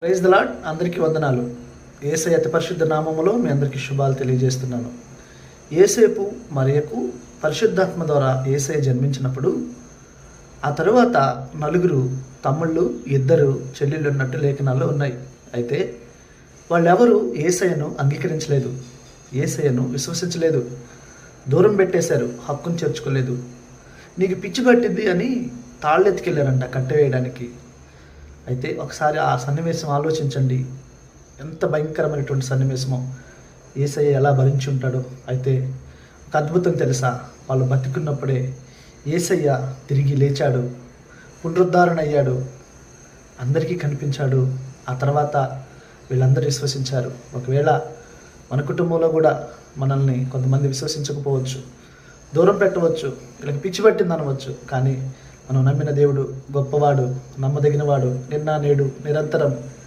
Praise the lord. అందరికీ వందనాలు. యేసయ్య అతి పరిశుద్ధ నామములో మీ అందరికీ శుభాలు తెలియజేస్తున్నాను. యేసేపు మరియకు పరిశుద్ధాత్మ ద్వారా యేసయ్య జన్మించినప్పుడు ఆ తరువాత నలుగురు తమ్ముళ్ళు, ఇద్దరు చెల్లెళ్ళు ఉన్నట్టు లేఖనాల్లో ఉన్నాయి. అయితే వాళ్ళెవరూ యేసయ్యను అంగీకరించలేదు, యేసయ్యను విశ్వసించలేదు, దూరం పెట్టేశారు, హక్కును చేర్చుకోలేదు. నీకు పిచ్చి పట్టింది అని తాళ్ళెత్తికెళ్ళారంట కట్టవేయడానికి. అయితే ఒకసారి ఆ సన్నివేశం ఆలోచించండి, ఎంత భయంకరమైనటువంటి సన్నివేశమో. యేసయ్య ఎలా భరించి ఉంటాడో. అయితే ఒక అద్భుతం తెలుసా? వాళ్ళు బతికున్నప్పుడే యేసయ్య తిరిగి లేచాడు, పునరుద్ధరణ అయ్యాడు, అందరికీ కనిపించాడు. ఆ తర్వాత వీళ్ళందరూ విశ్వసించారు. ఒకవేళ మన కుటుంబంలో కూడా మనల్ని కొంతమంది విశ్వసించకపోవచ్చు, దూరం పెట్టవచ్చు, వీళ్ళకి పిచ్చి పట్టింది అనవచ్చు. కానీ మనం నమ్మిన దేవుడు గొప్పవాడు, నమ్మదగినవాడు, నిన్న నేడు నిరంతరం